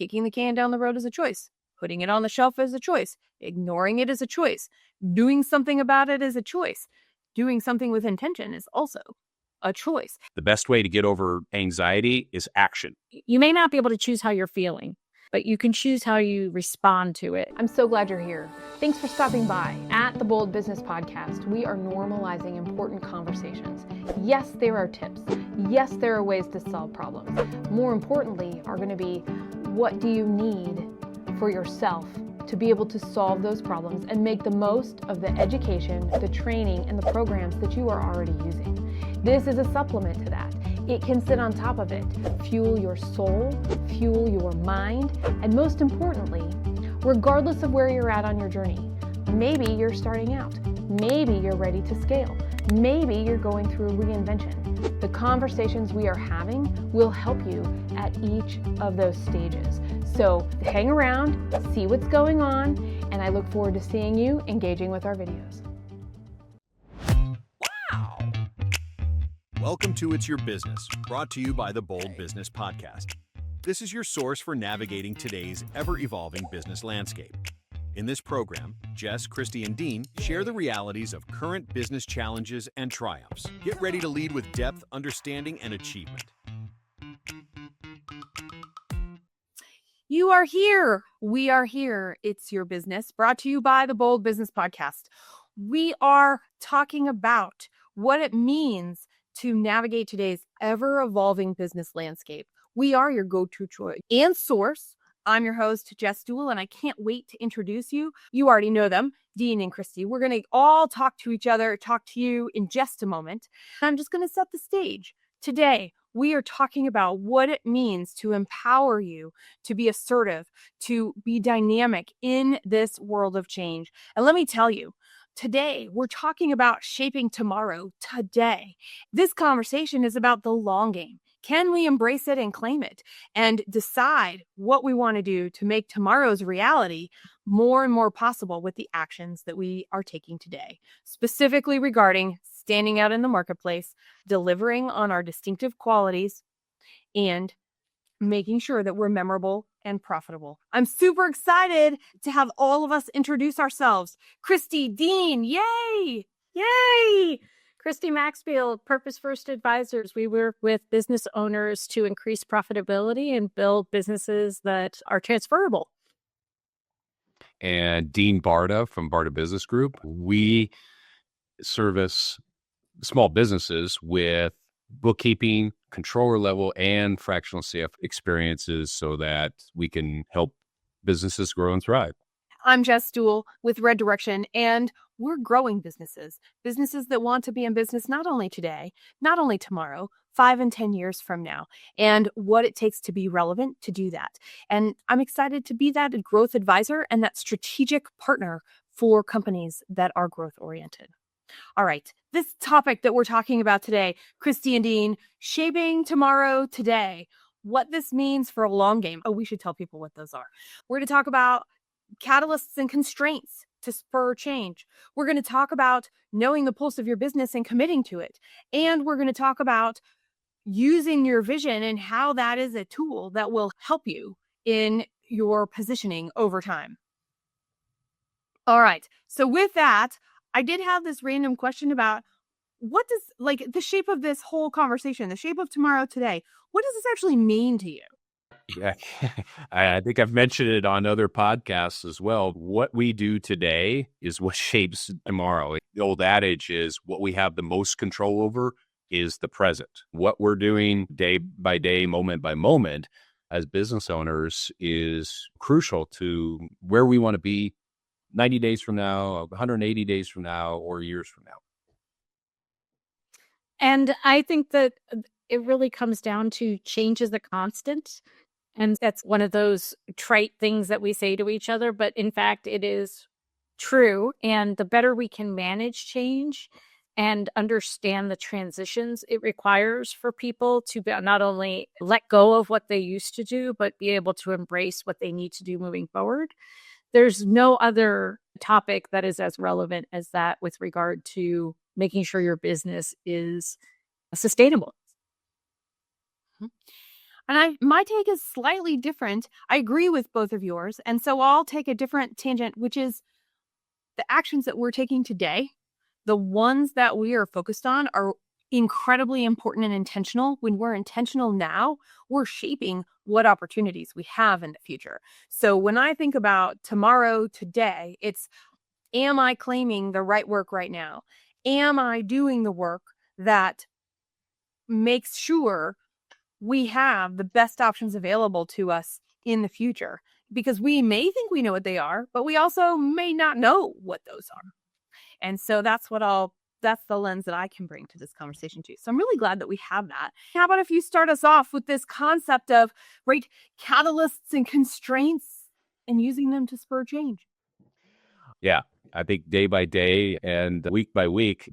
Kicking the can down the road is a choice. Putting it on the shelf is a choice. Ignoring it is a choice. Doing something about it is a choice. Doing something with intention is also a choice. The best way to get over anxiety is action. You may not be able to choose how you're feeling, but you can choose how you respond to it. I'm so glad you're here. Thanks for stopping by. At the Bold Business Podcast, we are normalizing important conversations. Yes, there are tips. Yes, there are ways to solve problems. More importantly, are going to be, what do you need for yourself to be able to solve those problems and make the most of the education, the training, and the programs that you are already using. This is a supplement to that. It can sit on top of it, fuel your soul, fuel your mind, and most importantly, regardless of where you're at on your journey, maybe you're starting out, maybe you're ready to scale, maybe you're going through reinvention. The conversations we are having will help you at each of those stages. So hang around, see what's going on, and I look forward to seeing you engaging with our videos. Welcome to It's Your Business, brought to you by the Bold Business Podcast. This is your source for navigating today's ever-evolving business landscape. In this program, Jess, Christy, and Dean share the realities of current business challenges and triumphs. Get ready to lead with depth, understanding, and achievement. You are here. We are here. It's Your Business, brought to you by the Bold Business Podcast. We are talking about what it means to navigate today's ever-evolving business landscape. We are your go-to choice and source. I'm your host, Jess Dewell, and I can't wait to introduce you. You already know them, Dean and Christy. We're going to all talk to each other, talk to you in just a moment. I'm just going to set the stage. Today, we are talking about what it means to empower you to be assertive, to be dynamic in this world of change. And let me tell you, today, we're talking about shaping tomorrow today. This conversation is about the long game. Can we embrace it and claim it and decide what we want to do to make tomorrow's reality more and more possible with the actions that we are taking today, specifically regarding standing out in the marketplace, delivering on our distinctive qualities, and making sure that we're memorable and profitable. I'm super excited to have all of us introduce ourselves. Christy, Dean, yay! Yay! Christy Maxfield, Purpose First Advisors. We work with business owners to increase profitability and build businesses that are transferable. And Dean Barta from Barta Business Group. We service small businesses with bookkeeping, controller level, and fractional CF experiences so that we can help businesses grow and thrive. I'm Jess Dewell with Red Direction, and we're growing businesses that want to be in business not only today, not only tomorrow, 5 and 10 years from now, and what it takes to be relevant to do that. And I'm excited to be that growth advisor and that strategic partner for companies that are growth oriented. All right, this topic that we're talking about today, Christy and Dean, shaping tomorrow today, what this means for a long game. Oh, we should tell people what those are. We're going to talk about catalysts and constraints to spur change. We're going to talk about knowing the pulse of your business and committing to it. And we're going to talk about using your vision and how that is a tool that will help you in your positioning over time. All right. So with that, I did have this random question about what does, like, the shape of this whole conversation, the shape of tomorrow today, what does this actually mean to you? Yeah, I think I've mentioned it on other podcasts as well. What we do today is what shapes tomorrow. The old adage is what we have the most control over is the present. What we're doing day by day, moment by moment as business owners is crucial to where we want to be 90 days from now, 180 days from now, or years from now. And I think that it really comes down to change is a constant. And that's one of those trite things that we say to each other, but in fact, it is true. And the better we can manage change and understand the transitions it requires for people to not only let go of what they used to do, but be able to embrace what they need to do moving forward. There's no other topic that is as relevant as that with regard to making sure your business is sustainable. And my take is slightly different. I agree with both of yours. And so I'll take a different tangent, which is the actions that we're taking today. The ones that we are focused on are incredibly important and intentional. When we're intentional now, we're shaping what opportunities we have in the future. So when I think about tomorrow, today, it's, am I claiming the right work right now? Am I doing the work that makes sure we have the best options available to us in the future? Because we may think we know what they are, but we also may not know what those are. And so that's the lens that I can bring to this conversation too. So I'm really glad that we have that. How about if you start us off with this concept of, right, catalysts and constraints and using them to spur change? Yeah, I think day by day and week by week,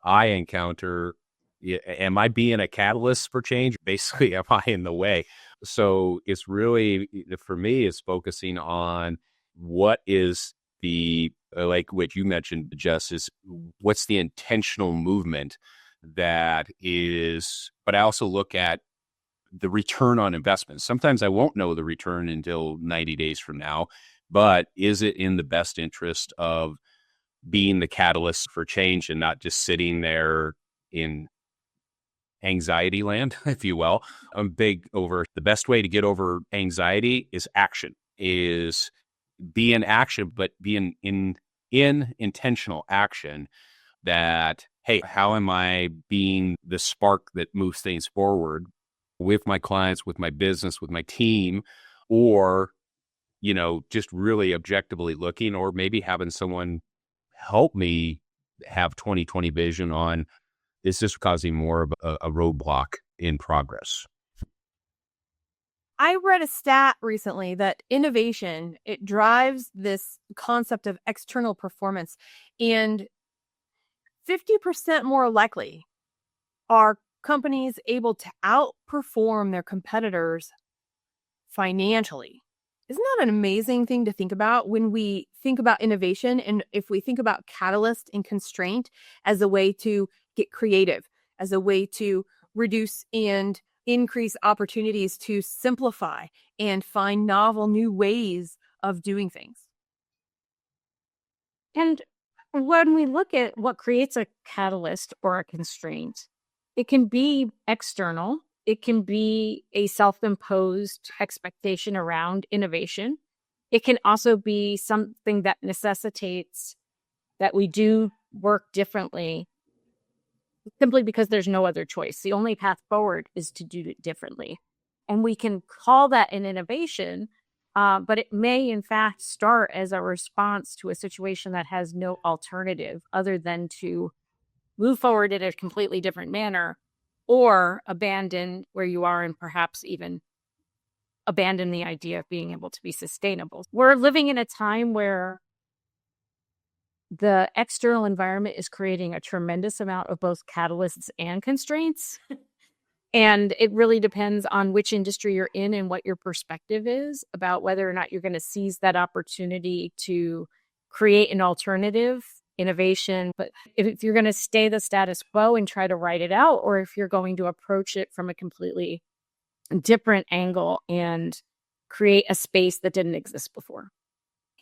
I encounter, am I being a catalyst for change? Basically, am I in the way? So it's really, for me, it's focusing on what is like what you mentioned, Jess, is what's the intentional movement that is, but I also look at the return on investment. Sometimes I won't know the return until 90 days from now, but is it in the best interest of being the catalyst for change and not just sitting there in anxiety land, if you will? I'm big over the best way to get over anxiety is action, is be in action, but be in intentional action that, hey, how am I being the spark that moves things forward with my clients, with my business, with my team, or, just really objectively looking, or maybe having someone help me have 20/20 vision on, is this causing more of a roadblock in progress? I read a stat recently that innovation, it drives this concept of external performance, and 50% more likely are companies able to outperform their competitors financially. Isn't that an amazing thing to think about when we think about innovation? And if we think about catalyst and constraint as a way to get creative, as a way to reduce and increase opportunities to simplify and find novel new ways of doing things. And when we look at what creates a catalyst or a constraint, it can be external. It can be a self-imposed expectation around innovation. It can also be something that necessitates that we do work differently simply because there's no other choice. The only path forward is to do it differently. And we can call that an innovation, but it may in fact start as a response to a situation that has no alternative other than to move forward in a completely different manner, or abandon where you are and perhaps even abandon the idea of being able to be sustainable. We're living in a time where the external environment is creating a tremendous amount of both catalysts and constraints. And it really depends on which industry you're in and what your perspective is about whether or not you're going to seize that opportunity to create an alternative innovation. But if you're going to stay the status quo and try to write it out, or if you're going to approach it from a completely different angle and create a space that didn't exist before.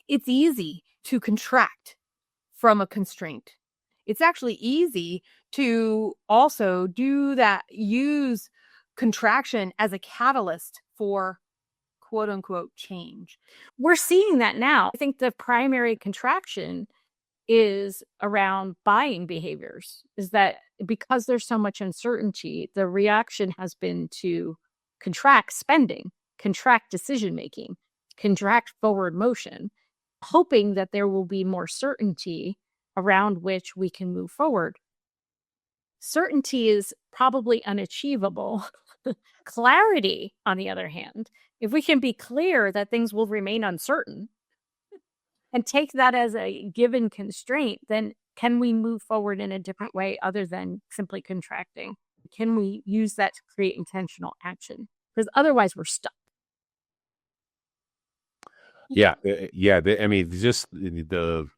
It's easy to contract from a constraint. It's actually easy to also do that, use contraction as a catalyst for quote unquote change. We're seeing that now. I think the primary contraction is around buying behaviors, is that because there's so much uncertainty, the reaction has been to contract spending, contract decision-making, contract forward motion, hoping that there will be more certainty around which we can move forward. Certainty is probably unachievable. Clarity, on the other hand, if we can be clear that things will remain uncertain and take that as a given constraint, then can we move forward in a different way other than simply contracting? Can we use that to create intentional action? Because otherwise we're stuck. Yeah. I mean, just the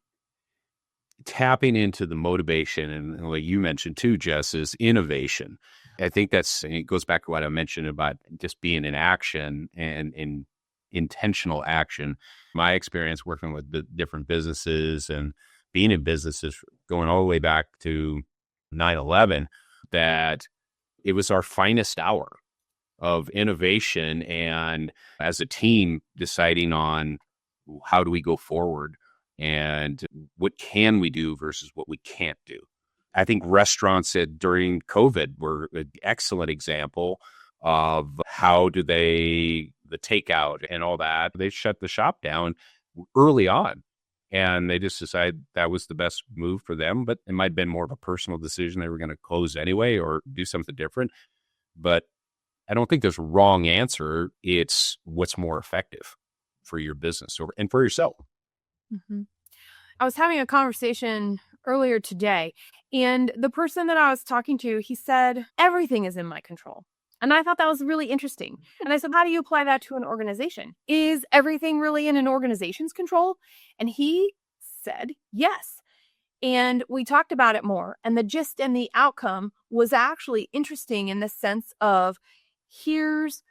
tapping into the motivation, and like you mentioned too, Jess, is innovation. I think it goes back to what I mentioned about just being in action and in intentional action. My experience working with the different businesses and being in businesses going all the way back to 9/11, that it was our finest hour of innovation, and as a team deciding on how do we go forward and what can we do versus what we can't do. I think restaurants during COVID were an excellent example of how do the takeout and all that, they shut the shop down early on. And they just decided that was the best move for them. But it might have been more of a personal decision. They were going to close anyway or do something different. But I don't think there's a wrong answer. It's what's more effective for your business and for yourself. Mm-hmm. I was having a conversation earlier today, and the person that I was talking to, he said, everything is in my control. And I thought that was really interesting. And I said, how do you apply that to an organization? Is everything really in an organization's control? And he said, yes. And we talked about it more. And the gist and the outcome was actually interesting in the sense of, here's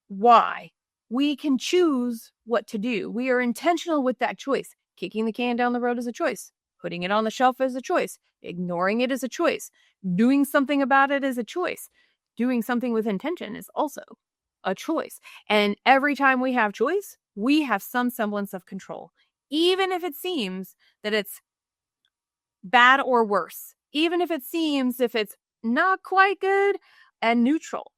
why. We can choose what to do. We are intentional with that choice. Kicking the can down the road is a choice. Putting it on the shelf is a choice. Ignoring it is a choice. Doing something about it is a choice. Doing something with intention is also a choice. And every time we have choice, we have some semblance of control. Even if it seems that it's bad or worse. Even if it seems if it's not quite good and neutral.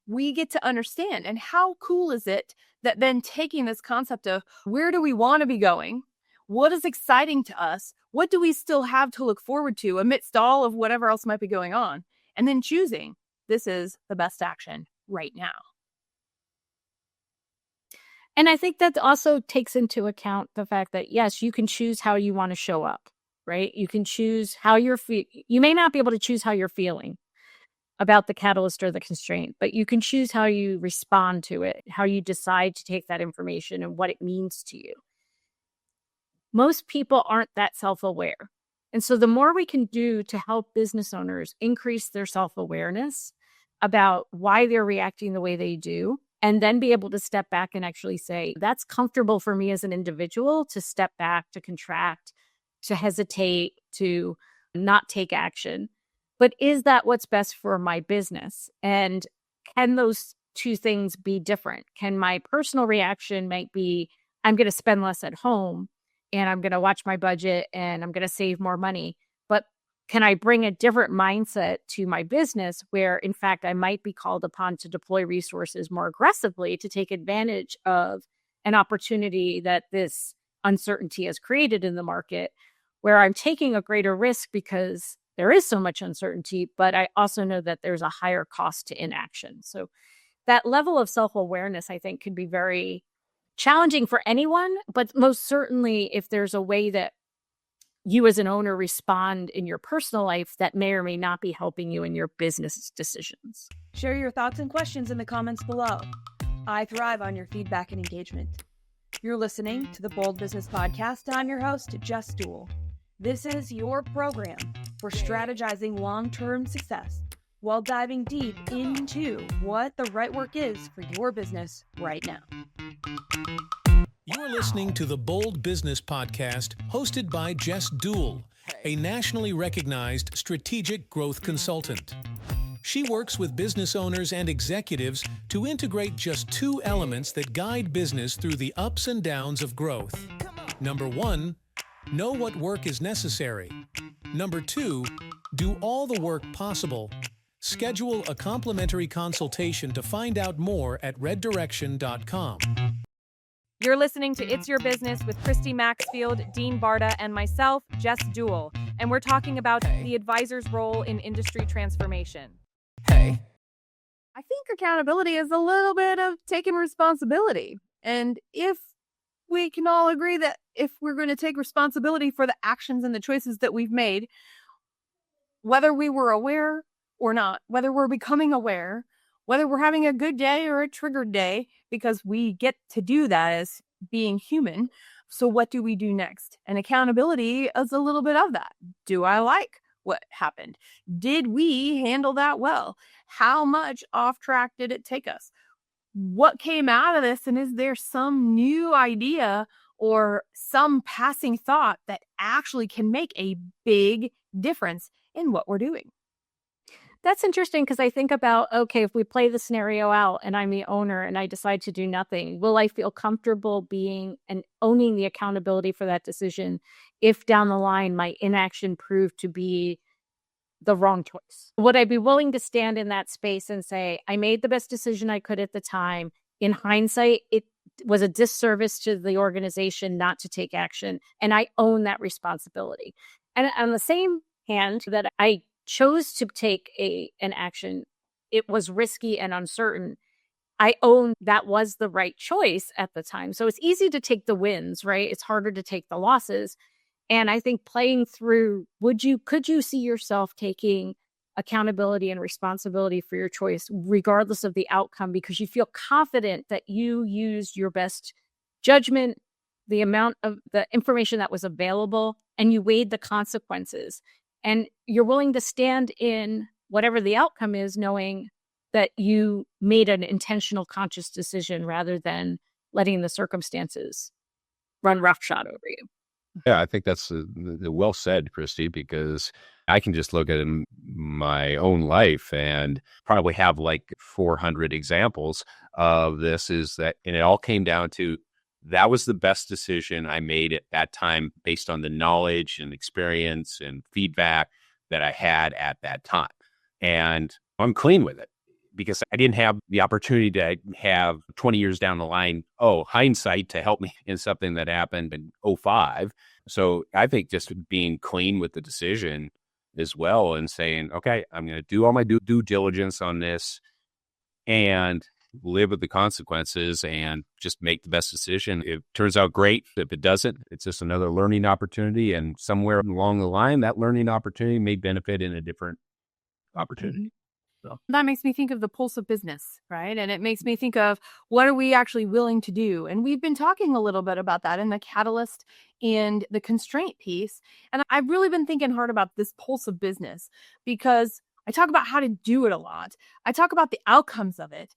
We get to understand. And how cool is it that then taking this concept of where do we want to be going? What is exciting to us? What do we still have to look forward to amidst all of whatever else might be going on? And then choosing, this is the best action right now. And I think that also takes into account the fact that, yes, you can choose how you want to show up, right? You can choose how you're you may not be able to choose how you're feeling about the catalyst or the constraint, but you can choose how you respond to it, how you decide to take that information and what it means to you. Most people aren't that self-aware. And so the more we can do to help business owners increase their self-awareness about why they're reacting the way they do, and then be able to step back and actually say, that's comfortable for me as an individual to step back, to contract, to hesitate, to not take action. But is that what's best for my business? And can those two things be different? Can my personal reaction might be, I'm going to spend less at home and I'm going to watch my budget and I'm going to save more money. But can I bring a different mindset to my business where, in fact, I might be called upon to deploy resources more aggressively to take advantage of an opportunity that this uncertainty has created in the market, where I'm taking a greater risk because there is so much uncertainty, but I also know that there's a higher cost to inaction. So that level of self-awareness, I think, can be very challenging for anyone, but most certainly if there's a way that you as an owner respond in your personal life that may or may not be helping you in your business decisions. Share your thoughts and questions in the comments below. I thrive on your feedback and engagement. You're listening to the Bold Business Podcast, and I'm your host, Jess Dewell. This is your program for strategizing long-term success while diving deep into what the right work is for your business right now. You're listening to the Bold Business Podcast, hosted by Jess Dewell, a nationally recognized strategic growth consultant. She works with business owners and executives to integrate just two elements that guide business through the ups and downs of growth. Number one, know what work is necessary. Number two, do all the work possible. Schedule a complimentary consultation to find out more at reddirection.com. You're listening to It's Your Business with Christy Maxfield, Dean Barta, and myself, Jess Dewell. And we're talking about the advisor's role in industry transformation. I think accountability is a little bit of taking responsibility. And if we can all agree that if we're going to take responsibility for the actions and the choices that we've made, whether we were aware or not, whether we're becoming aware, whether we're having a good day or a triggered day, because we get to do that as being human. So what do we do next? And accountability is a little bit of that. Do I like what happened? Did we handle that well? How much off track did it take us? What came out of this? And is there some new idea or some passing thought that actually can make a big difference in what we're doing? That's interesting because I think about, okay, if we play the scenario out and I'm the owner and I decide to do nothing, will I feel comfortable being and owning the accountability for that decision if down the line my inaction proved to be the wrong choice? Would I be willing to stand in that space and say, I made the best decision I could at the time. In hindsight, it was a disservice to the organization not to take action, and I own that responsibility. And on the same hand that I chose to take an action, it was risky and uncertain. I own that was the right choice at the time. So it's easy to take the wins, right? It's harder to take the losses. And I think playing through, could you see yourself taking accountability and responsibility for your choice, regardless of the outcome, because you feel confident that you used your best judgment, the amount of the information that was available, and you weighed the consequences. And you're willing to stand in whatever the outcome is, knowing that you made an intentional, conscious decision rather than letting the circumstances run roughshod over you. Yeah, I think that's well said, Christy, because I can just look at my own life and probably have like 400 examples of this, is that, and it all came down to, that was the best decision I made at that time based on the knowledge and experience and feedback that I had at that time. And I'm clean with it because I didn't have the opportunity to have 20 years down the line, hindsight to help me in something that happened in 2005. So I think just being clean with the decision as well and saying, okay, I'm going to do all my due diligence on this and live with the consequences and just make the best decision. If it turns out great, if it doesn't, it's just another learning opportunity. And somewhere along the line, that learning opportunity may benefit in a different opportunity. So that makes me think of the pulse of business, right? And it makes me think of, what are we actually willing to do? And we've been talking a little bit about that in the catalyst and the constraint piece. And I've really been thinking hard about this pulse of business because I talk about how to do it a lot. I talk about the outcomes of it.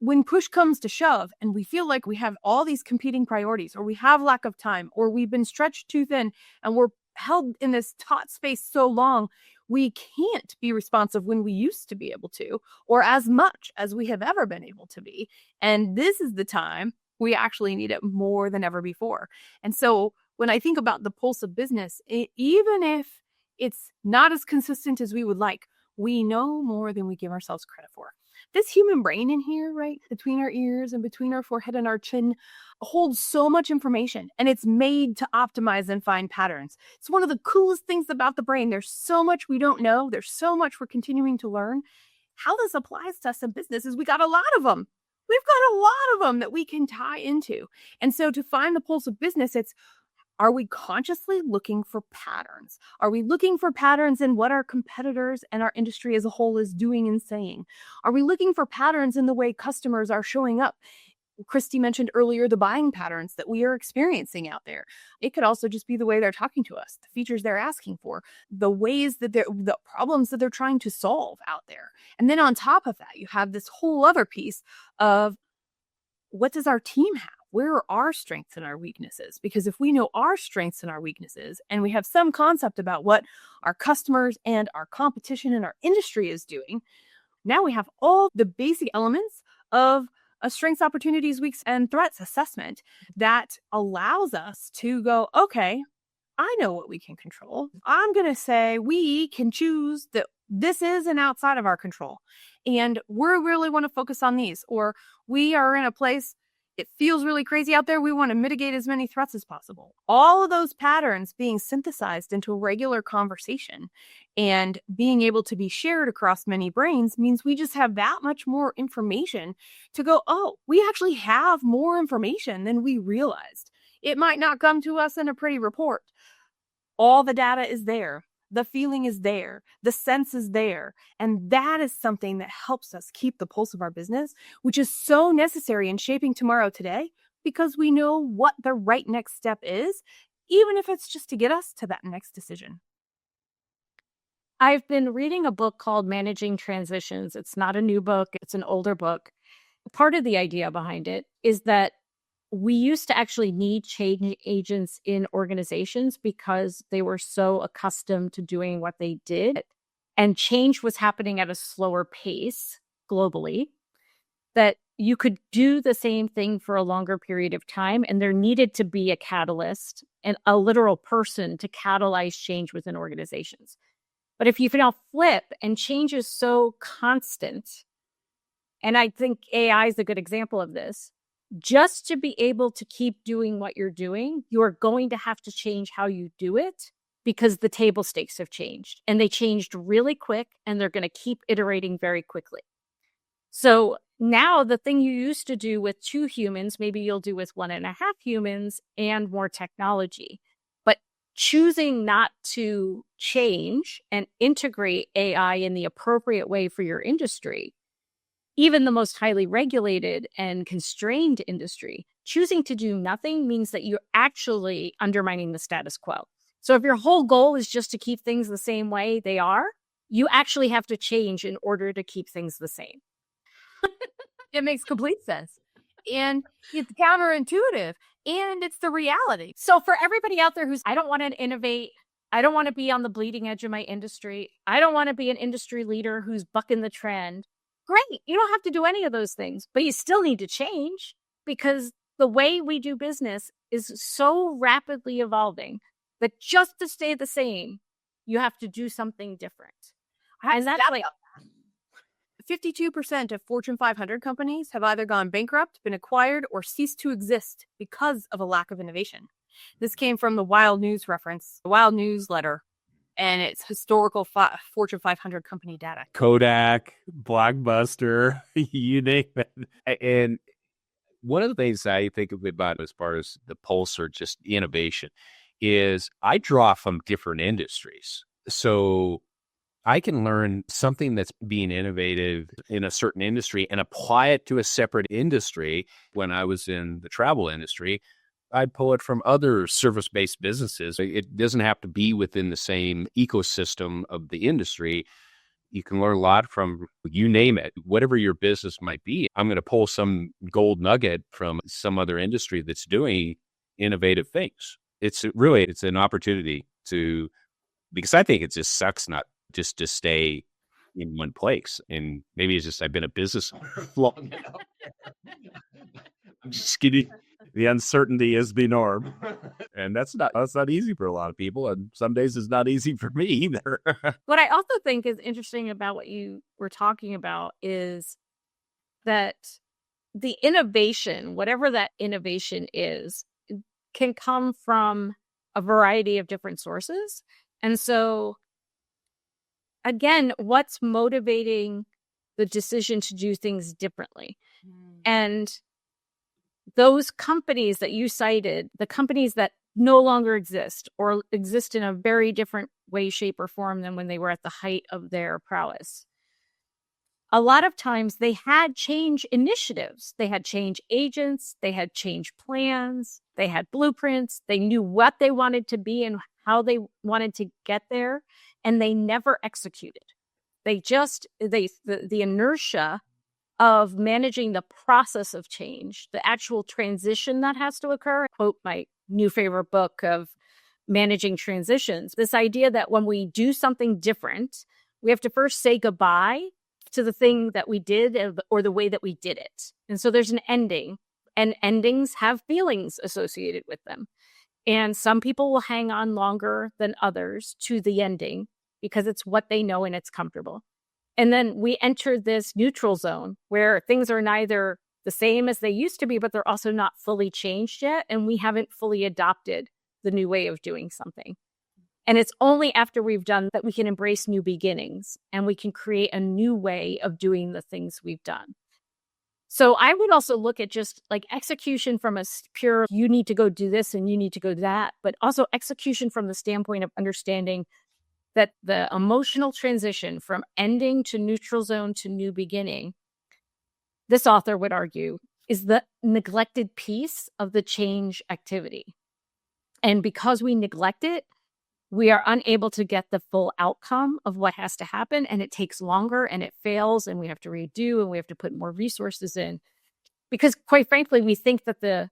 When push comes to shove and we feel like we have all these competing priorities, or we have lack of time, or we've been stretched too thin and we're held in this taut space so long, we can't be responsive when we used to be able to, or as much as we have ever been able to be. And this is the time we actually need it more than ever before. And so when I think about the pulse of business, even if it's not as consistent as we would like, we know more than we give ourselves credit for. This human brain in here, right, between our ears and between our forehead and our chin, holds so much information, and it's made to optimize and find patterns. It's one of the coolest things about the brain. There's so much we don't know. There's so much we're continuing to learn. How this applies to us in business is we got a lot of them. We've got a lot of them that we can tie into. And so to find the pulse of business, it's, are we consciously looking for patterns? Are we looking for patterns in what our competitors and our industry as a whole is doing and saying? Are we looking for patterns in the way customers are showing up? Christy mentioned earlier the buying patterns that we are experiencing out there. It could also just be the way they're talking to us, the features they're asking for, the ways that the problems that they're trying to solve out there. And then on top of that, you have this whole other piece of, what does our team have? Where are our strengths and our weaknesses? Because if we know our strengths and our weaknesses, and we have some concept about what our customers and our competition and our industry is doing, now we have all the basic elements of a strengths, opportunities, weaks, and threats assessment that allows us to go, okay, I know what we can control. I'm going to say we can choose that this is an outside of our control. And we really want to focus on these. Or we are in a place, it feels really crazy out there. We want to mitigate as many threats as possible. All of those patterns being synthesized into a regular conversation and being able to be shared across many brains means we just have that much more information to go, oh, we actually have more information than we realized. It might not come to us in a pretty report. All the data is there. The feeling is there. The sense is there. And that is something that helps us keep the pulse of our business, which is so necessary in shaping tomorrow today, because we know what the right next step is, even if it's just to get us to that next decision. I've been reading a book called Managing Transitions. It's not a new book, it's an older book. Part of the idea behind it is that we used to actually need change agents in organizations because they were so accustomed to doing what they did. And change was happening at a slower pace globally, that you could do the same thing for a longer period of time. And there needed to be a catalyst and a literal person to catalyze change within organizations. But if you now flip and change is so constant, and I think AI is a good example of this, just to be able to keep doing what you're doing, you are going to have to change how you do it because the table stakes have changed. And they changed really quick, and they're going to keep iterating very quickly. So now the thing you used to do with 2 humans, maybe you'll do with 1.5 humans and more technology. But choosing not to change and integrate AI in the appropriate way for your industry, even the most highly regulated and constrained industry, choosing to do nothing means that you're actually undermining the status quo. So if your whole goal is just to keep things the same way they are, you actually have to change in order to keep things the same. It makes complete sense. And it's counterintuitive, and it's the reality. So for everybody out there who's, I don't want to innovate, I don't want to be on the bleeding edge of my industry, I don't want to be an industry leader who's bucking the trend, great. You don't have to do any of those things, but you still need to change because the way we do business is so rapidly evolving that just to stay the same, you have to do something different. And that's like 52% of Fortune 500 companies have either gone bankrupt, been acquired, or ceased to exist because of a lack of innovation. This came from the Wild News reference, the Wild Newsletter, and it's historical Fortune 500 company data. Kodak, Blockbuster, you name it. And one of the things I think about as far as the pulse or just innovation is I draw from different industries. So I can learn something that's being innovative in a certain industry and apply it to a separate industry. When I was in the travel industry, I'd pull it from other service-based businesses. It doesn't have to be within the same ecosystem of the industry. You can learn a lot from, you name it, whatever your business might be. I'm going to pull some gold nugget from some other industry that's doing innovative things. It's an opportunity to, because I think it just sucks not just to stay in one place. And maybe it's just I've been a business long enough. I'm just kidding. The uncertainty is the norm. And that's not easy for a lot of people. And some days it's not easy for me either. What I also think is interesting about what you were talking about is that the innovation, whatever that innovation is, can come from a variety of different sources. And so, again, what's motivating the decision to do things differently? And those companies that you cited, the companies that no longer exist or exist in a very different way, shape, or form than when they were at the height of their prowess, a lot of times they had change initiatives. They had change agents. They had change plans. They had blueprints. They knew what they wanted to be and how they wanted to get there, and they never executed. The inertia of managing the process of change, the actual transition that has to occur. I quote my new favorite book of Managing Transitions, this idea that when we do something different, we have to first say goodbye to the thing that we did or the way that we did it. And so there's an ending, and endings have feelings associated with them. And some people will hang on longer than others to the ending because it's what they know and it's comfortable. And then we enter this neutral zone where things are neither the same as they used to be, but they're also not fully changed yet. And we haven't fully adopted the new way of doing something. And it's only after we've done that we can embrace new beginnings and we can create a new way of doing the things we've done. So I would also look at just like execution from a pure, you need to go do this and you need to go do that, but also execution from the standpoint of understanding that the emotional transition from ending to neutral zone to new beginning, this author would argue, is the neglected piece of the change activity. And because we neglect it, we are unable to get the full outcome of what has to happen. And it takes longer and it fails and we have to redo and we have to put more resources in. Because quite frankly, we think that the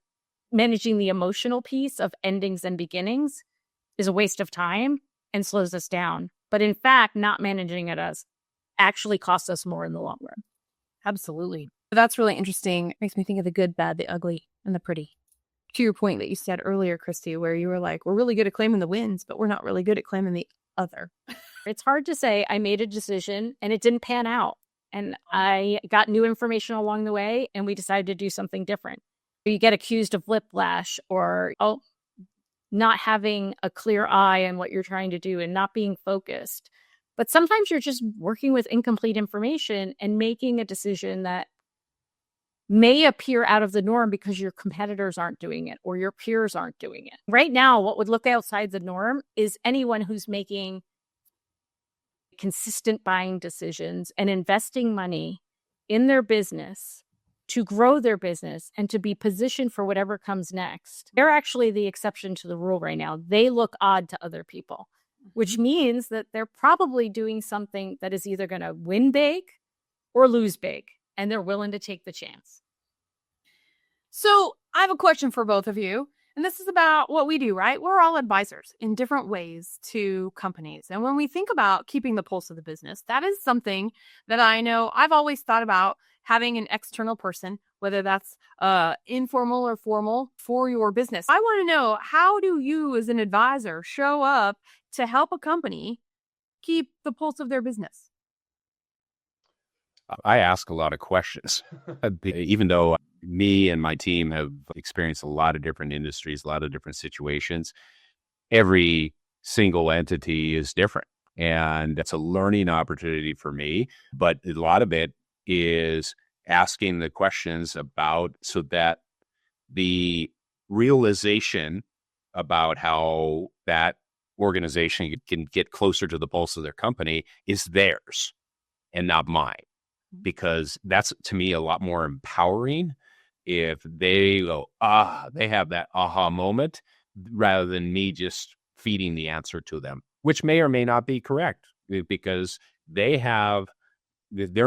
managing the emotional piece of endings and beginnings is a waste of time and slows us down. But in fact, not managing it actually costs us more in the long run. Absolutely. That's really interesting. It makes me think of the good, bad, the ugly, and the pretty. To your point that you said earlier, Christy, where you were like, we're really good at claiming the wins, but we're not really good at claiming the other. It's hard to say I made a decision and it didn't pan out. And I got new information along the way and we decided to do something different. You get accused of whiplash or not having a clear eye on what you're trying to do and not being focused. But sometimes you're just working with incomplete information and making a decision that may appear out of the norm because your competitors aren't doing it or your peers aren't doing it. Right now, what would look outside the norm is anyone who's making consistent buying decisions and investing money in their business to grow their business and to be positioned for whatever comes next. They're actually the exception to the rule right now. They look odd to other people, which means that they're probably doing something that is either going to win big or lose big, and they're willing to take the chance. So I have a question for both of you. And this is about what we do, right? We're all advisors in different ways to companies. And when we think about keeping the pulse of the business, that is something that I know I've always thought about having an external person, whether that's informal or formal, for your business. I want to know, how do you as an advisor show up to help a company keep the pulse of their business? I ask a lot of questions, even though me and my team have experienced a lot of different industries, a lot of different situations. Every single entity is different, and it's a learning opportunity for me. But a lot of it is asking the questions about so that the realization about how that organization can get closer to the pulse of their company is theirs and not mine. Because that's, to me, a lot more empowering if they go, they have that aha moment, rather than me just feeding the answer to them, which may or may not be correct, because they're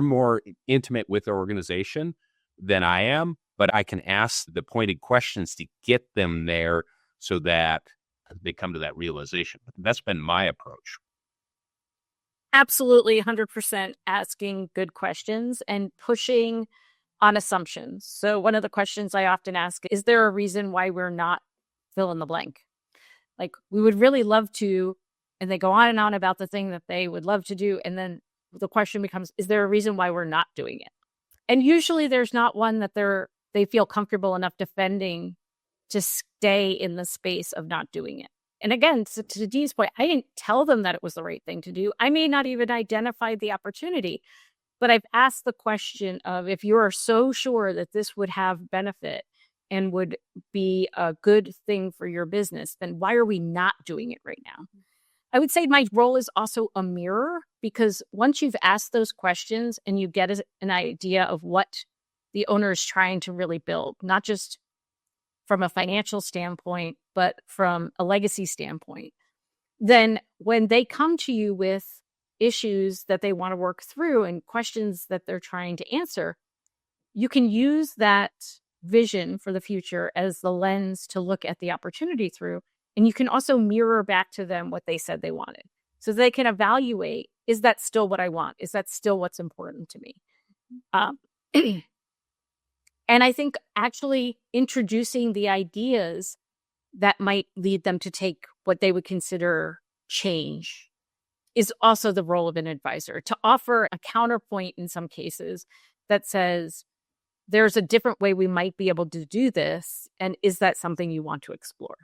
more intimate with their organization than I am, but I can ask the pointed questions to get them there so that they come to that realization. That's been my approach. Absolutely, 100% asking good questions and pushing on assumptions. So one of the questions I often ask, is there a reason why we're not fill in the blank? Like, we would really love to, and they go on and on about the thing that they would love to do. And then the question becomes, is there a reason why we're not doing it? And usually there's not one that they feel comfortable enough defending to stay in the space of not doing it. And again, to Dee's point, I didn't tell them that it was the right thing to do. I may not even identify the opportunity, but I've asked the question of, if you are so sure that this would have benefit and would be a good thing for your business, then why are we not doing it right now? I would say my role is also a mirror, because once you've asked those questions and you get an idea of what the owner is trying to really build, not just from a financial standpoint, but from a legacy standpoint, then when they come to you with issues that they want to work through and questions that they're trying to answer, you can use that vision for the future as the lens to look at the opportunity through. And you can also mirror back to them what they said they wanted, so they can evaluate, is that still what I want? Is that still what's important to me? And I think actually introducing the ideas that might lead them to take what they would consider change is also the role of an advisor, to offer a counterpoint in some cases that says, there's a different way we might be able to do this. And is that something you want to explore?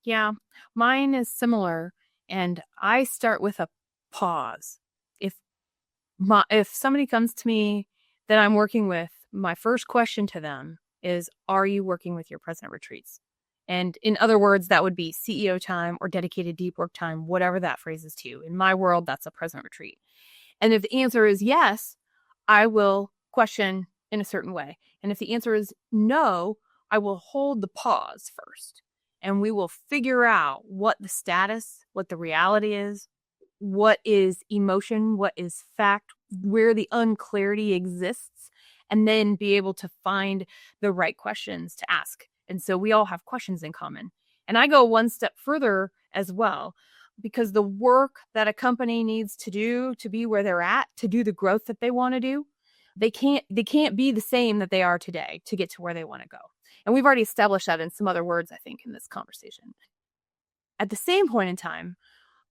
Yeah, mine is similar. And I start with a pause. If somebody comes to me that I'm working with, my first question to them is, are you working with your president retreats? And in other words, that would be CEO time or dedicated deep work time, whatever that phrase is to you. In my world, that's a president retreat. And if the answer is yes, I will question in a certain way? And if the answer is no, I will hold the pause first and we will figure out what the status, what the reality is, what is emotion, what is fact, where the unclarity exists, and then be able to find the right questions to ask. And so we all have questions in common. And I go one step further as well, because the work that a company needs to do to be where they're at, to do the growth that they want to do, they can't be the same that they are today to get to where they want to go. And we've already established that in some other words, I think, in this conversation. At the same point in time,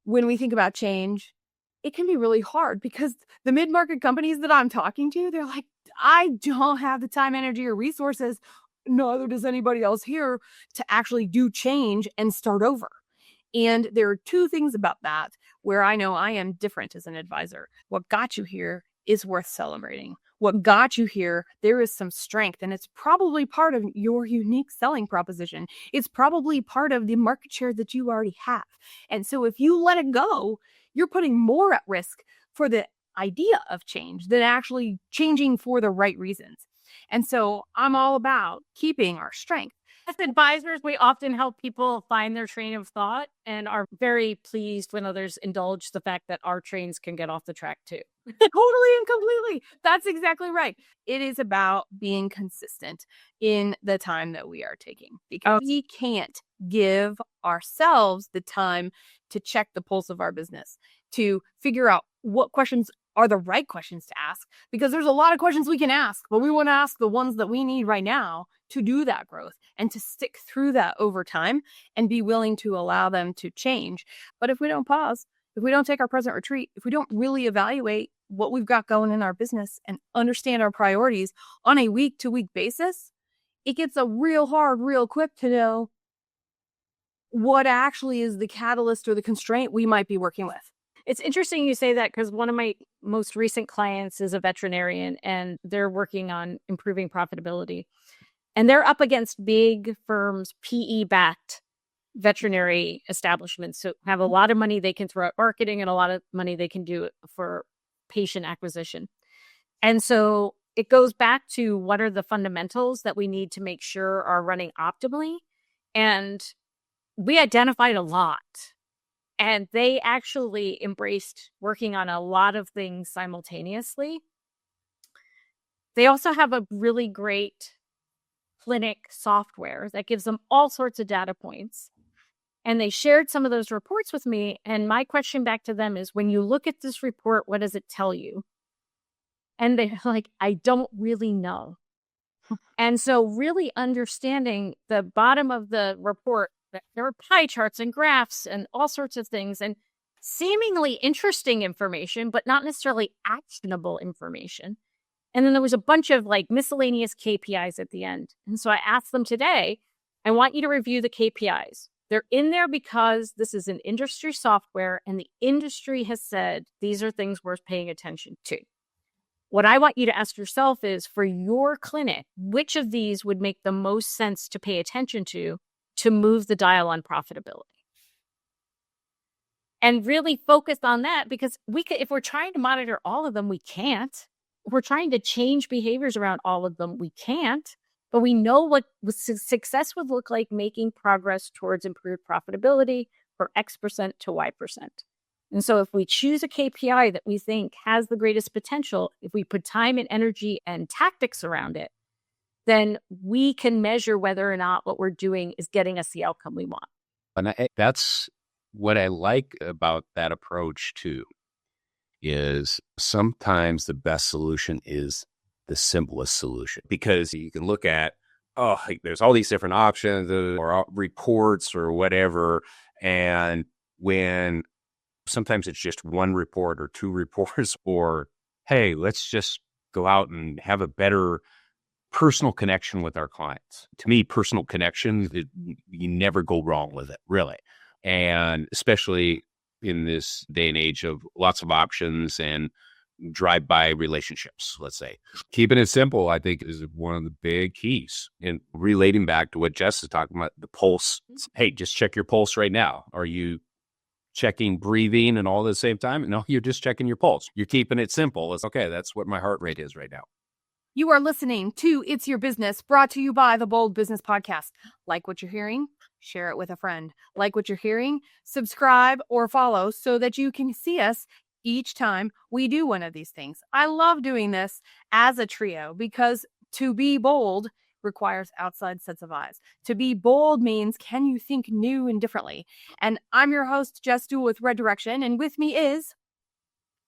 when we think about change, it can be really hard because the mid-market companies that I'm talking to, they're like, I don't have the time, energy, or resources, neither does anybody else here, to actually do change and start over. And there are two things about that where I know I am different as an advisor. What got you here is worth celebrating. What got you here, there is some strength, and it's probably part of your unique selling proposition. It's probably part of the market share that you already have. And so if you let it go, you're putting more at risk for the idea of change than actually changing for the right reasons. And so I'm all about keeping our strength. As advisors, we often help people find their train of thought and are very pleased when others indulge the fact that our trains can get off the track too. Totally and completely. That's exactly right. It is about being consistent in the time that we are taking, because we can't give ourselves the time to check the pulse of our business, to figure out what questions are the right questions to ask, because there's a lot of questions we can ask, but we want to ask the ones that we need right now to do that growth and to stick through that over time and be willing to allow them to change. But if we don't pause, if we don't take our present retreat, if we don't really evaluate what we've got going in our business and understand our priorities on a week-to-week basis, it gets a real hard, real quick to know what actually is the catalyst or the constraint we might be working with. It's interesting you say that, because one of my most recent clients is a veterinarian and they're working on improving profitability. And they're up against big firms, PE-backed veterinary establishments, so have a lot of money they can throw at marketing and a lot of money they can do for patient acquisition. And so it goes back to what are the fundamentals that we need to make sure are running optimally. And we identified a lot. And they actually embraced working on a lot of things simultaneously. They also have a really great clinic software that gives them all sorts of data points. And they shared some of those reports with me. And my question back to them is, when you look at this report, what does it tell you? And they're like, I don't really know. And so really understanding the bottom of the report, there were pie charts and graphs and all sorts of things and seemingly interesting information, but not necessarily actionable information. And then there was a bunch of like miscellaneous KPIs at the end. And so I asked them today, I want you to review the KPIs. They're in there because this is an industry software and the industry has said these are things worth paying attention to. What I want you to ask yourself is, for your clinic, which of these would make the most sense to pay attention to move the dial on profitability? And really focus on that, because if we're trying to monitor all of them, we can't. If we're trying to change behaviors around all of them, we can't. But we know what success would look like making progress towards improved profitability for X% to Y%. And so if we choose a KPI that we think has the greatest potential, if we put time and energy and tactics around it, then we can measure whether or not what we're doing is getting us the outcome we want. And that's what I like about that approach too, is sometimes the best solution is the simplest solution, because you can look at, there's all these different options or reports or whatever. And when sometimes it's just one report or two reports, or, hey, let's just go out and have a better personal connection with our clients. To me, personal connection, you never go wrong with it, really. And especially in this day and age of lots of options and drive-by relationships, let's say. Keeping it simple, I think, is one of the big keys. And relating back to what Jess is talking about, the pulse. Hey, just check your pulse right now. Are you checking breathing and all at the same time? No, you're just checking your pulse. You're keeping it simple. It's okay. That's what my heart rate is right now. You are listening to It's Your Business, brought to you by the Bold Business Podcast. Like what you're hearing? Share it with a friend. Like what you're hearing? Subscribe or follow so that you can see us each time we do one of these things. I love doing this as a trio because to be bold requires outside sets of eyes. To be bold means, can you think new and differently? And I'm your host, Jess Dewell with Red Direction, and with me is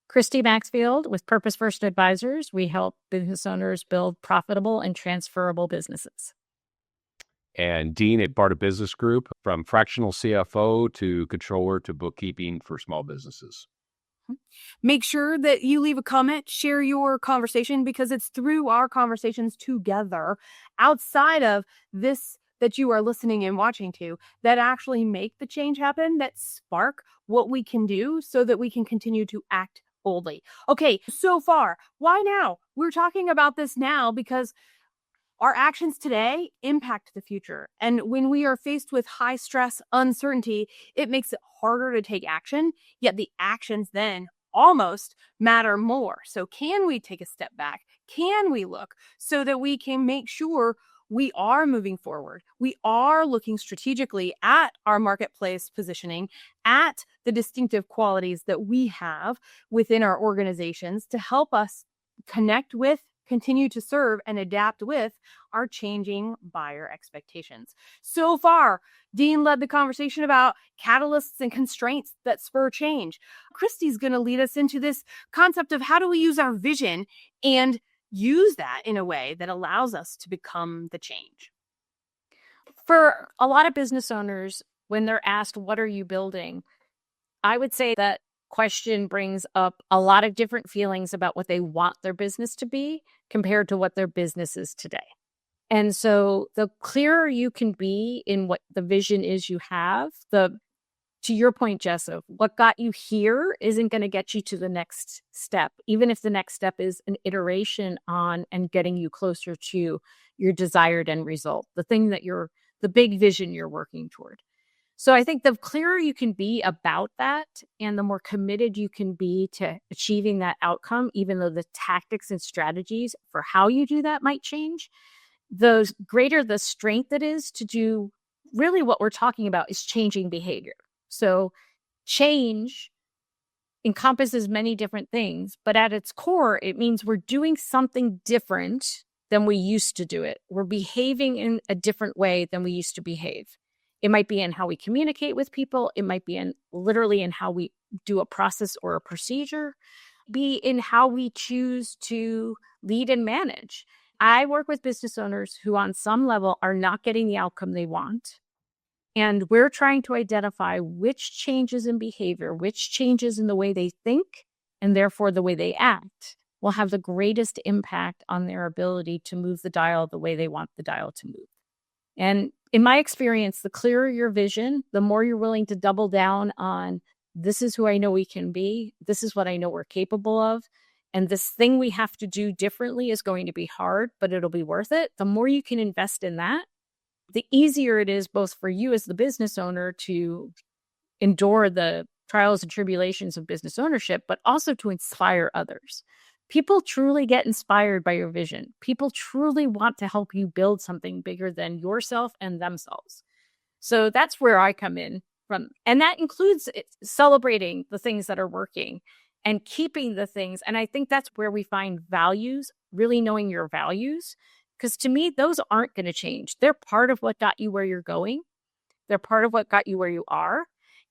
Christy Maxfield with Purpose First Advisors. We help business owners build profitable and transferable businesses. And Dean at Barta Business Group, from fractional CFO to controller to bookkeeping for small businesses. Make sure that you leave a comment, share your conversation, because it's through our conversations together outside of this that you are listening and watching to that actually make the change happen, that spark what we can do so that we can continue to act boldly. Okay, so far, why now? We're talking about this now because our actions today impact the future. And when we are faced with high stress, uncertainty, it makes it harder to take action, yet the actions then almost matter more. So can we take a step back? Can we look so that we can make sure we are moving forward? We are looking strategically at our marketplace positioning, at the distinctive qualities that we have within our organizations to help us connect with, continue to serve, and adapt with our changing buyer expectations. So far, Dean led the conversation about catalysts and constraints that spur change. Christy's going to lead us into this concept of how do we use our vision and use that in a way that allows us to become the change. For a lot of business owners, when they're asked, what are you building? I would say that question brings up a lot of different feelings about what they want their business to be compared to what their business is today. And so the clearer you can be in what the vision is you have, to your point, Jess, of what got you here isn't going to get you to the next step, even if the next step is an iteration on and getting you closer to your desired end result, the thing that the big vision you're working toward. So I think the clearer you can be about that and the more committed you can be to achieving that outcome, even though the tactics and strategies for how you do that might change, the greater the strength it is to do really what we're talking about is changing behavior. So change encompasses many different things, but at its core, it means we're doing something different than we used to do it. We're behaving in a different way than we used to behave. It might be in how we communicate with people. It might be literally in how we do a process or a procedure, be in how we choose to lead and manage. I work with business owners who on some level are not getting the outcome they want. And we're trying to identify which changes in behavior, which changes in the way they think, and therefore the way they act will have the greatest impact on their ability to move the dial the way they want the dial to move. And in my experience, the clearer your vision, the more you're willing to double down on, this is who I know we can be. This is what I know we're capable of. And this thing we have to do differently is going to be hard, but it'll be worth it. The more you can invest in that, the easier it is both for you as the business owner to endure the trials and tribulations of business ownership, but also to inspire others. People truly get inspired by your vision. People truly want to help you build something bigger than yourself and themselves. So that's where I come in from. And that includes celebrating the things that are working and keeping the things. And I think that's where we find values, really knowing your values. Because to me, those aren't going to change. They're part of what got you where you're going. They're part of what got you where you are.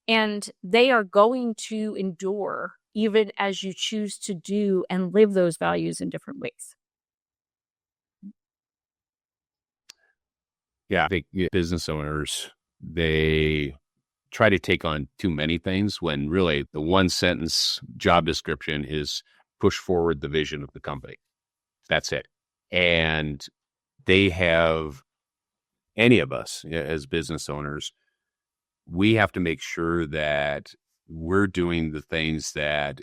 And they are going to endure even as you choose to do and live those values in different ways. Yeah, I think business owners, they try to take on too many things when really the one sentence job description is push forward the vision of the company. That's it. And they have, any of us as business owners, we have to make sure that we're doing the things that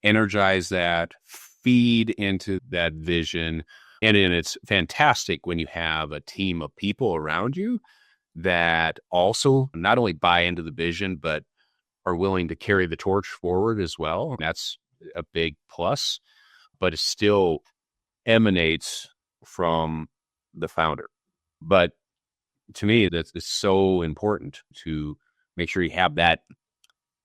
energize that, feed into that vision. And it's fantastic when you have a team of people around you that also not only buy into the vision, but are willing to carry the torch forward as well. That's a big plus, but it still emanates from the founder. But to me, that's so important to make sure you have that.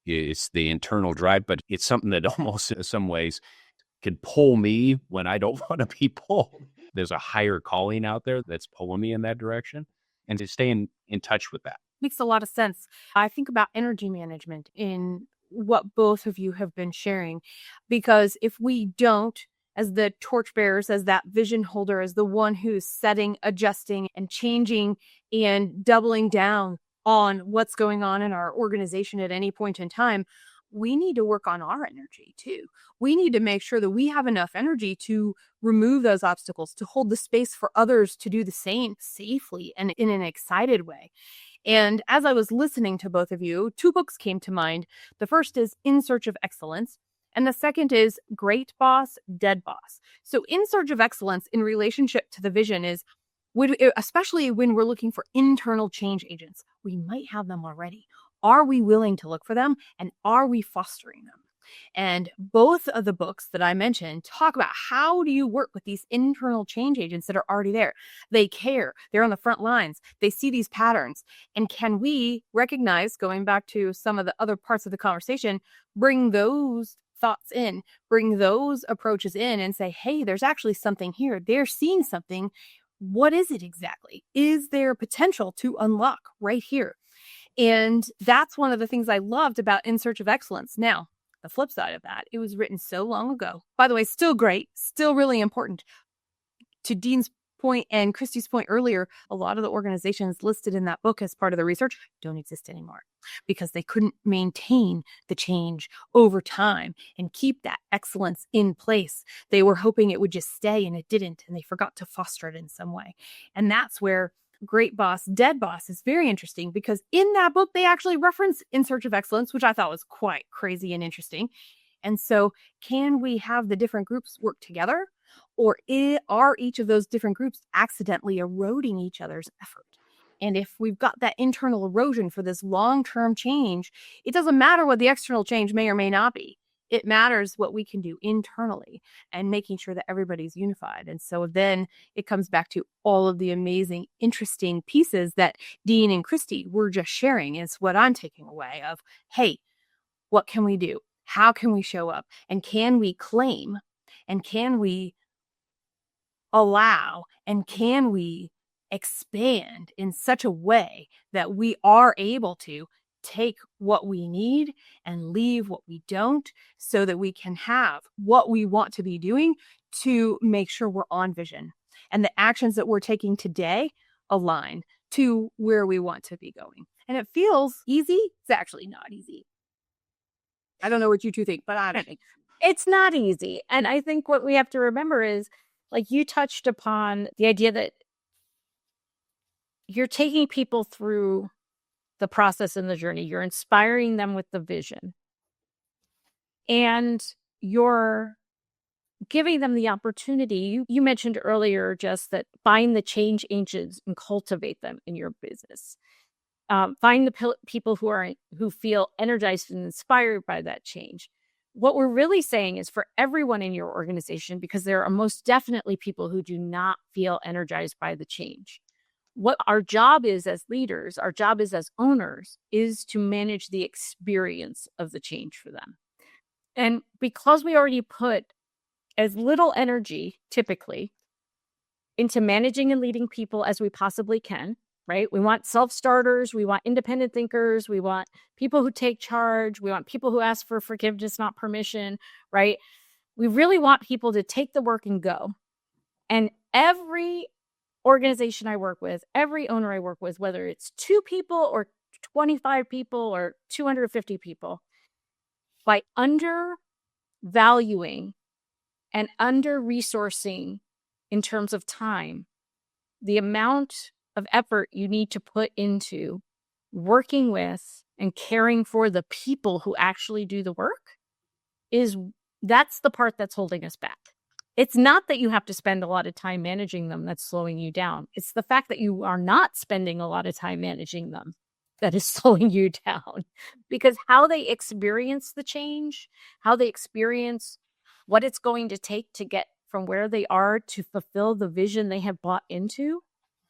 It's the internal drive, but it's something that almost in some ways can pull me when I don't want to be pulled. There's a higher calling out there that's pulling me in that direction, and to stay in touch with that. Makes a lot of sense. I think about energy management in what both of you have been sharing, because if we don't, as the torchbearers, as that vision holder, as the one who's setting, adjusting, and changing and doubling down on what's going on in our organization at any point in time, we need to work on our energy too. We need to make sure that we have enough energy to remove those obstacles, to hold the space for others to do the same safely and in an excited way. And as I was listening to both of you, two books came to mind. The first is In Search of Excellence, and the second is Great Boss, Dead Boss. So In Search of Excellence in relationship to the vision is, especially when we're looking for internal change agents, we might have them already. Are we willing to look for them, and are we fostering them? And both of the books that I mentioned talk about how do you work with these internal change agents that are already there. They care. They're on the front lines. They see these patterns. And can we recognize, going back to some of the other parts of the conversation, bring those thoughts in, bring those approaches in and say, hey, there's actually something here. They're seeing something. What is it exactly? Is there potential to unlock right here? And that's one of the things I loved about In Search of Excellence. Now, the flip side of that, it was written so long ago. By the way, still great, still really important. To Dean's point and Christy's point earlier, a lot of the organizations listed in that book as part of the research don't exist anymore because they couldn't maintain the change over time and keep that excellence in place. They were hoping it would just stay, and it didn't, and they forgot to foster it in some way. And that's where Great Boss, Dead Boss is very interesting, because in that book, they actually reference In Search of Excellence, which I thought was quite crazy and interesting. And so can we have the different groups work together, or are each of those different groups accidentally eroding each other's effort? And if we've got that internal erosion for this long-term change, it doesn't matter what the external change may or may not be. It matters what we can do internally and making sure that everybody's unified. And so then it comes back to all of the amazing, interesting pieces that Dean and Christy were just sharing. Is what I'm taking away of, hey, what can we do? How can we show up? And can we claim? And can we allow? And can we expand in such a way that we are able to take what we need and leave what we don't, so that we can have what we want to be doing to make sure we're on vision and the actions that we're taking today align to where we want to be going. And it feels easy. It's actually not easy. I don't know what you two think, but I don't think it's not easy. And I think what we have to remember is, like you touched upon, the idea that you're taking people through the process and the journey. You're inspiring them with the vision. And you're giving them the opportunity. You mentioned earlier, Jess, that find the change agents and cultivate them in your business. Find the people who feel energized and inspired by that change. What we're really saying is, for everyone in your organization, because there are most definitely people who do not feel energized by the change. What our job is as leaders, our job is as owners, is to manage the experience of the change for them. And because we already put as little energy, typically, into managing and leading people as we possibly can, right? We want self-starters, we want independent thinkers, we want people who take charge, we want people who ask for forgiveness, not permission, right? We really want people to take the work and go. And every organization I work with, every owner I work with, whether it's 2 people or 25 people or 250 people, by undervaluing and under-resourcing in terms of time, the amount of effort you need to put into working with and caring for the people who actually do the work, that's the part that's holding us back. It's not that you have to spend a lot of time managing them that's slowing you down. It's the fact that you are not spending a lot of time managing them that is slowing you down. Because how they experience the change, how they experience what it's going to take to get from where they are to fulfill the vision they have bought into,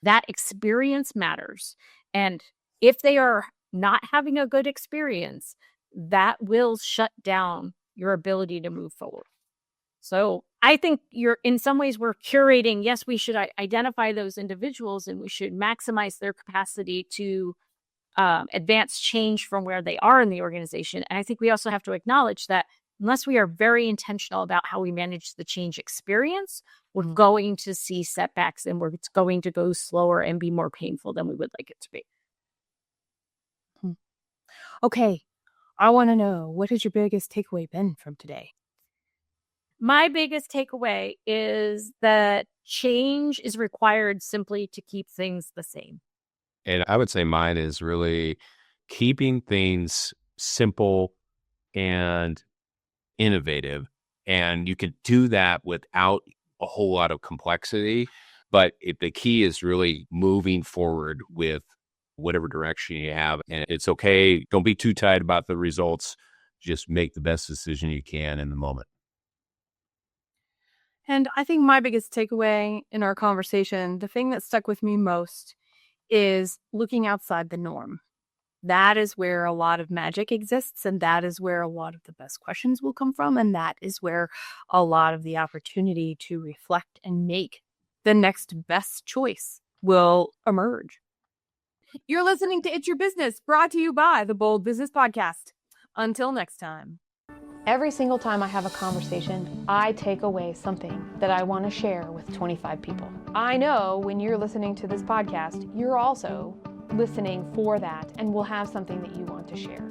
that experience matters. And if they are not having a good experience, that will shut down your ability to move forward. So I think in some ways we're curating. Yes, we should identify those individuals and we should maximize their capacity to advance change from where they are in the organization. And I think we also have to acknowledge that unless we are very intentional about how we manage the change experience, we're going to see setbacks and it's going to go slower and be more painful than we would like it to be. Okay, I want to know, what has your biggest takeaway been from today? My biggest takeaway is that change is required simply to keep things the same. And I would say mine is really keeping things simple and innovative. And you can do that without a whole lot of complexity. But the key is really moving forward with whatever direction you have. And it's okay. Don't be too tight about the results. Just make the best decision you can in the moment. And I think my biggest takeaway in our conversation, the thing that stuck with me most, is looking outside the norm. That is where a lot of magic exists, and that is where a lot of the best questions will come from, and that is where a lot of the opportunity to reflect and make the next best choice will emerge. You're listening to It's Your Business, brought to you by the Bold Business Podcast. Until next time. Every single time I have a conversation, I take away something that I want to share with 25 people. I know when you're listening to this podcast, you're also listening for that and will have something that you want to share.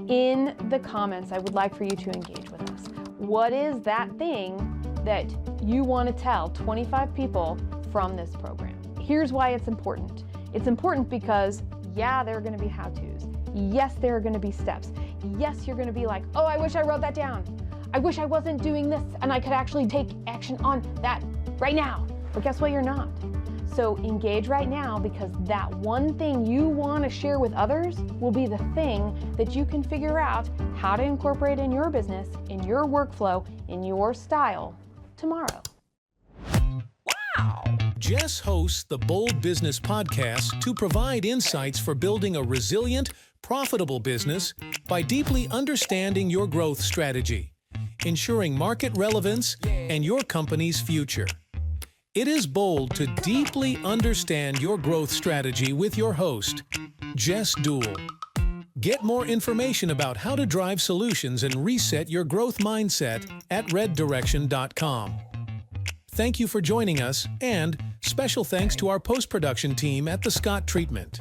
In the comments, I would like for you to engage with us. What is that thing that you want to tell 25 people from this program? Here's why it's important. It's important because, yeah, there are going to be how-tos. Yes, there are going to be steps. Yes, you're going to be like, oh, I wish I wrote that down. I wish I wasn't doing this and I could actually take action on that right now. But guess what? You're not. So engage right now, because that one thing you want to share with others will be the thing that you can figure out how to incorporate in your business, in your workflow, in your style tomorrow. Wow! Jess hosts the Bold Business Podcast to provide insights for building a resilient, profitable business by deeply understanding your growth strategy, ensuring market relevance and your company's future. It is bold to deeply understand your growth strategy with your host, Jess Dewell. Get more information about how to drive solutions and reset your growth mindset at reddirection.com. Thank you for joining us, and special thanks to our post-production team at The Scott Treatment.